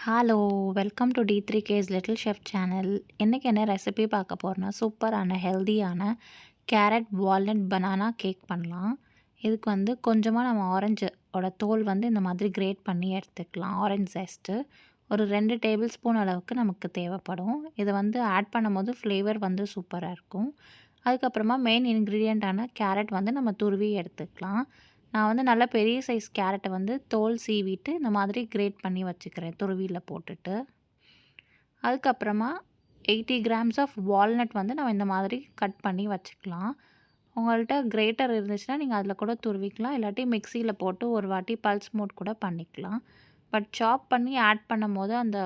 Hello! Welcome to D3K's little chef channel. இன்னைக்கு என்ன recipe பார்க்க போறோம்னா, சூப்பரான ஹெல்தியான கேரட், வால்நட், பனானா கேக் பண்ணலாம். இதுக்கு வந்து கொஞ்சமா நம்ம ஆரஞ்சு ஓட தோல் வந்து இந்த மாதிரி கிரேட் பண்ணி எடுத்துக்கலாம். Orange just. ஒரு 2 டேபிள் ஸ்பூன் அளவுக்கு நமக்கு தேவைப்படும். இதை வந்து ஆட் பண்ணும்போது ஃப்ளேவர் வந்து சூப்பரா இருக்கும். அதுக்கப்புறமா மெயின் இன்கிரீடியண்ட்டான கேரட் வந்து நம்ம துருவி எடுத்துக்கலாம். நான் வந்து நல்ல பெரிய சைஸ் கேரட்டை வந்து தோல் சீவிட்டு இந்த மாதிரி கிரேட் பண்ணி வச்சுக்கிறேன் துருவியில் போட்டுட்டு. அதுக்கப்புறமா 80 கிராம்ஸ் ஆஃப் வால்நட் வந்து நம்ம இந்த மாதிரி கட் பண்ணி வச்சுக்கலாம். உங்கள்கிட்ட கிரேட்டர் இருந்துச்சுன்னா நீங்கள் அதில் கூட துருவிக்கலாம், இல்லாட்டி மிக்சியில் போட்டு ஒரு வாட்டி பல்ஸ் மோட் கூட பண்ணிக்கலாம். பட் சாப் பண்ணி ஆட் பண்ணும் போது அந்த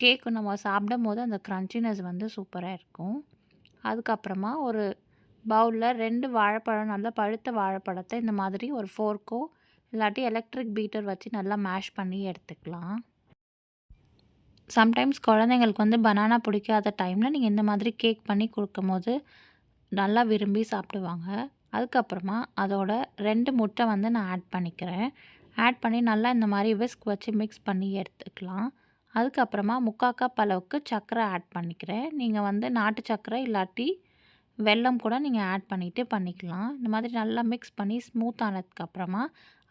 கேக்கு நம்ம சாப்பிடும் போது அந்த க்ரன்ச்சினஸ் வந்து சூப்பராக இருக்கும். அதுக்கப்புறமா ஒரு பவுலில் 2 வாழைப்பழம், நல்லா பழுத்த வாழைப்பழத்தை இந்த மாதிரி ஒரு ஃபோர்க்கோ இல்லாட்டி எலக்ட்ரிக் பீட்டர் வச்சு நல்லா மேஷ் பண்ணி எடுத்துக்கலாம். சம்டைம்ஸ் குழந்தைங்களுக்கு வந்து பனானா பிடிக்காத டைமில் நீங்கள் இந்த மாதிரி கேக் பண்ணி கொடுக்கும்போது நல்லா விரும்பி சாப்பிடுவாங்க. அதுக்கப்புறமா அதோட 2 முட்டை வந்து நான் ஆட் பண்ணிக்கிறேன். ஆட் பண்ணி நல்லா இந்த மாதிரி விஸ்க் வச்சு மிக்ஸ் பண்ணி எடுத்துக்கலாம். அதுக்கப்புறமா 3/4 கப் அளவுக்கு சர்க்கரை ஆட் பண்ணிக்கிறேன். நீங்கள் வந்து நாட்டு சர்க்கரை இல்லாட்டி வெல்லம் கூட நீங்கள் ஆட் பண்ணிக்கலாம். இந்த மாதிரி நல்லா மிக்ஸ் பண்ணி ஸ்மூத் ஆனதுக்கப்புறமா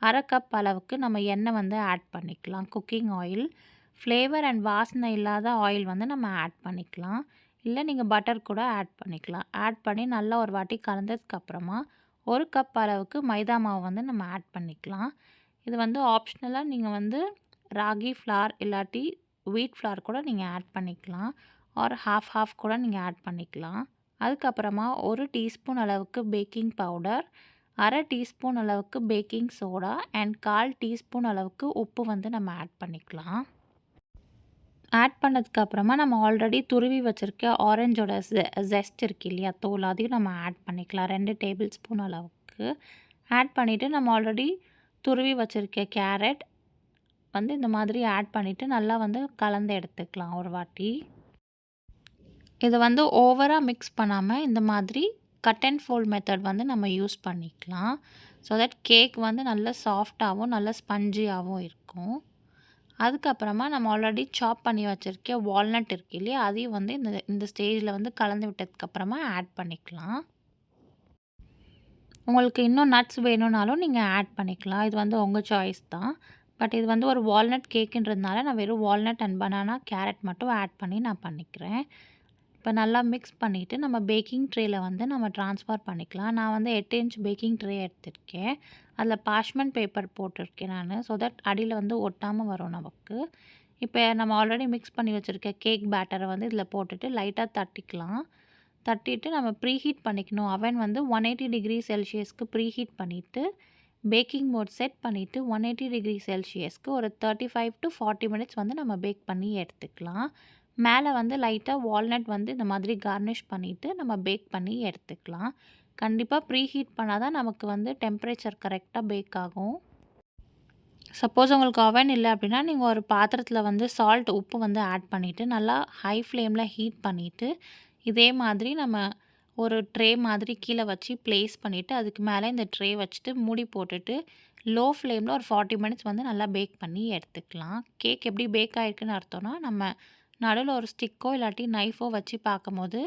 1/2 கப் அளவுக்கு நம்ம எண்ணெய் வந்து ஆட் பண்ணிக்கலாம். குக்கிங் ஆயில், ஃப்ளேவர் அண்ட் வாசனை இல்லாத ஆயில் வந்து நம்ம ஆட் பண்ணிக்கலாம். இல்லை நீங்கள் பட்டர் கூட ஆட் பண்ணிக்கலாம். ஆட் பண்ணி நல்லா ஒரு வாட்டி கலந்ததுக்கப்புறமா 1 கப் அளவுக்கு மைதா மாவு வந்து நம்ம ஆட் பண்ணிக்கலாம். இது வந்து ஆப்ஷனலாக நீங்கள் வந்து ராகி ஃப்ளார் இல்லாட்டி வீட் ஃப்ளார் கூட நீங்கள் ஆட் பண்ணிக்கலாம். ஆர் ஹாஃப் கூட நீங்கள் ஆட் பண்ணிக்கலாம். அதுக்கப்புறமா 1 டீஸ்பூன் அளவுக்கு பேக்கிங் பவுடர், 1/2 டீஸ்பூன் அளவுக்கு பேக்கிங் சோடா அண்ட் 1/4 டீஸ்பூன் அளவுக்கு உப்பு வந்து நம்ம ஆட் பண்ணிக்கலாம். ஆட் பண்ணதுக்கப்புறமா நம்ம ஆல்ரெடி துருவி வச்சுருக்க ஆரஞ்சோட ஜெஸ்ட் இருக்கு இல்லையா, தோல், அதையும் நம்ம ஆட் பண்ணிக்கலாம். 2 டேபிள் ஸ்பூன் அளவுக்கு ஆட் பண்ணிவிட்டு நம்ம ஆல்ரெடி துருவி வச்சுருக்க கேரட் வந்து இந்த மாதிரி ஆட் பண்ணிவிட்டு நல்லா வந்து கலந்து எடுத்துக்கலாம் ஒரு வாட்டி. இதை வந்து ஓவராக மிக்ஸ் பண்ணாமல் இந்த மாதிரி கட் அண்ட் ஃபோல்ட் மெத்தட் வந்து நம்ம யூஸ் பண்ணிக்கலாம். ஸோ தட் கேக் வந்து நல்ல சாஃப்டாகவும் நல்ல ஸ்பஞ்சியாகவும் இருக்கும். அதுக்கப்புறமா நம்ம ஆல்ரெடி சாப் பண்ணி வச்சுருக்க வால்நட் இருக்கு இல்லையா, அதையும் வந்து இந்த ஸ்டேஜில் வந்து கலந்து விட்டதுக்கப்புறமா ஆட் பண்ணிக்கலாம். உங்களுக்கு இன்னும் நட்ஸ் வேணும்னாலும் நீங்கள் ஆட் பண்ணிக்கலாம். இது வந்து உங்கள் சாய்ஸ் தான். பட் இது வந்து ஒரு வால்நட் கேக்குன்றதுனால நான் வெறும் வால்நட் அண்ட் பனானா, கேரட் மட்டும் ஆட் பண்ணி நான் பண்ணிக்கிறேன். இப்போ நல்லா மிக்ஸ் பண்ணிவிட்டு நம்ம பேக்கிங் ட்ரேயில் வந்து நம்ம ட்ரான்ஸ்ஃபர் பண்ணிக்கலாம். நான் வந்து 8 இன்ச் பேக்கிங் ட்ரே எடுத்திருக்கேன். அதில் பார்ச்மெண்ட் பேப்பர் போட்டிருக்கேன் நான். ஸோ தட் அடியில் வந்து ஒட்டாமல் வரும் நமக்கு. இப்போ நம்ம ஆல்ரெடி மிக்ஸ் பண்ணி வச்சுருக்க கேக் பேட்டரை வந்து இதில் போட்டுட்டு லைட்டாக தட்டிக்கலாம். தட்டிட்டு நம்ம ப்ரீஹீட் பண்ணிக்கணும். அவன் வந்து 180 டிகிரி செல்சியஸ்க்கு ப்ரீஹீட் பண்ணிவிட்டு பேக்கிங் மோட் செட் பண்ணிவிட்டு 180 டிகிரி செல்சியஸ்க்கு ஒரு 35 to 40 மினிட்ஸ் வந்து நம்ம பேக் பண்ணி எடுத்துக்கலாம். மேலே வந்து லைட்டாக வால்நட் வந்து இந்த மாதிரி கார்னிஷ் பண்ணிவிட்டு நம்ம பேக் பண்ணி எடுத்துக்கலாம். கண்டிப்பாக ப்ரீஹீட் பண்ணால் தான் நமக்கு வந்து டெம்பரேச்சர் கரெக்டாக பேக் ஆகும். சப்போஸ் உங்களுக்கு அவன் இல்லை அப்படின்னா நீங்கள் ஒரு பாத்திரத்தில் வந்து உப்பு வந்து ஆட் பண்ணிவிட்டு நல்லா ஹை ஃப்ளேமில் ஹீட் பண்ணிவிட்டு இதே மாதிரி நம்ம ஒரு ட்ரே மாதிரி கீழே வச்சு ப்ளேஸ் பண்ணிவிட்டு அதுக்கு மேலே இந்த ட்ரே வச்சுட்டு மூடி போட்டுட்டு லோ ஃப்ளேமில் ஒரு 40 மினிட்ஸ் வந்து நல்லா பேக் பண்ணி எடுத்துக்கலாம். கேக் எப்படி பேக் ஆகிருக்குன்னு அர்த்தம்னா நம்ம நடுவில் ஒரு ஸ்டிக்கோ இல்லாட்டி நைஃபோ வச்சு பார்க்கும்போது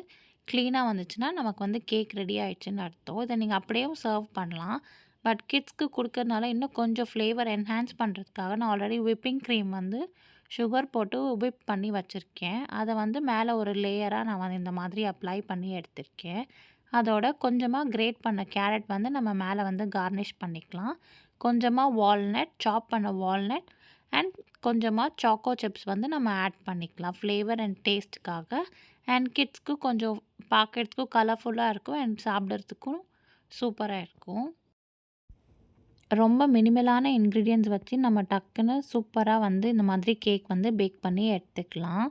க்ளீனாக வந்துச்சுன்னா நமக்கு வந்து கேக் ரெடி ஆகிடுச்சுன்னு அர்த்தம். இதை நீங்கள் அப்படியே சர்வ் பண்ணலாம். பட் கிட்ஸ்க்கு கொடுக்கறதுனால இன்னும் கொஞ்சம் ஃப்ளேவர் என்ஹான்ஸ் பண்ணுறதுக்காக நான் ஆல்ரெடி விப்பிங் க்ரீம் வந்து சுகர் போட்டு விப் பண்ணி வச்சுருக்கேன். அதை வந்து மேலே ஒரு லேயராக நான் வந்து இந்த மாதிரி அப்ளை பண்ணி எடுத்திருக்கேன். அதோட கொஞ்சமாக கிரேட் பண்ண கேரட் வந்து நம்ம மேலே வந்து கார்னிஷ் பண்ணிக்கலாம். கொஞ்சமாக வால்நட், சாப் பண்ண வால்நட் அண்ட் கொஞ்சமாக சாக்கோ சிப்ஸ் வந்து நம்ம ஆட் பண்ணிக்கலாம் ஃப்ளேவர் அண்ட் டேஸ்ட்டுக்காக. அண்ட் கிட்ஸ்க்கு கொஞ்சம் பார்க்குறதுக்கும் கலர்ஃபுல்லாக இருக்கும் அண்ட் சாப்பிட்றதுக்கும் சூப்பராக இருக்கும். ரொம்ப மினிமலான இன்க்ரீடியன்ட்ஸ் வச்சு நம்ம டக்குன்னு சூப்பராக வந்து இந்த மாதிரி கேக் வந்து பேக் பண்ணி எடுத்துக்கலாம்.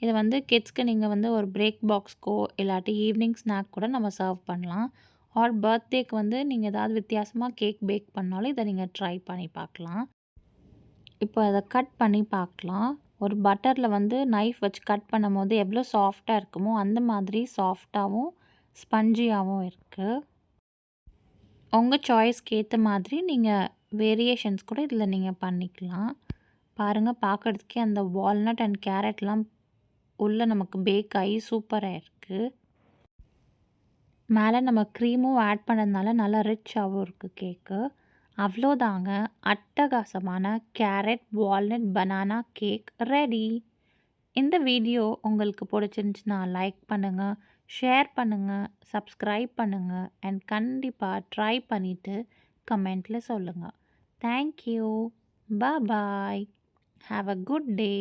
இதை வந்து கிட்ஸ்க்கு நீங்கள் வந்து ஒரு பிரேக் பாக்ஸ்க்கோ இல்லாட்டி ஈவினிங் ஸ்நாக் கூட நம்ம சர்வ் பண்ணலாம். ஆர் பர்த்டேக்கு வந்து நீங்கள் ஏதாவது வித்தியாசமாக கேக் பேக் பண்ணாலும் இதை நீங்கள் ட்ரை பண்ணி பார்க்கலாம். இப்போ அதை கட் பண்ணி பார்க்கலாம். ஒரு பட்டரில் வந்து நைஃப் வச்சு கட் பண்ணும்போது எவ்வளோ சாஃப்டாக இருக்குமோ அந்த மாதிரி சாஃப்டாகவும் ஸ்பஞ்சியாகவும் இருக்குது. உங்கள் சாய்ஸ்க்கு ஏற்ற மாதிரி நீங்கள் வேரியேஷன்ஸ் கூட இதில் நீங்கள் பண்ணிக்கலாம். பாருங்க பார்க்கறதுக்கே அந்த வால்நட் அண்ட் கேரட்லாம் உள்ள நமக்கு பேக் ஆகி சூப்பராக இருக்கு. மேலே நம்ம க்ரீமும் ஆட் பண்ணதுனால நல்லா ரிச்சாகவும் இருக்குது கேக்கு. அவ்வளோதாங்க, அட்டகாசமான carrot walnut banana cake ready. இந்த வீடியோ உங்களுக்கு பிடிச்சிருந்துச்சுன்னா லைக் பண்ணுங்கள், ஷேர் பண்ணுங்கள், சப்ஸ்கிரைப் பண்ணுங்கள் அண்ட் கண்டிப்பாக ட்ரை பண்ணிவிட்டு கமெண்ட்டில் சொல்லுங்கள். Thank you. Bye. Have a good day.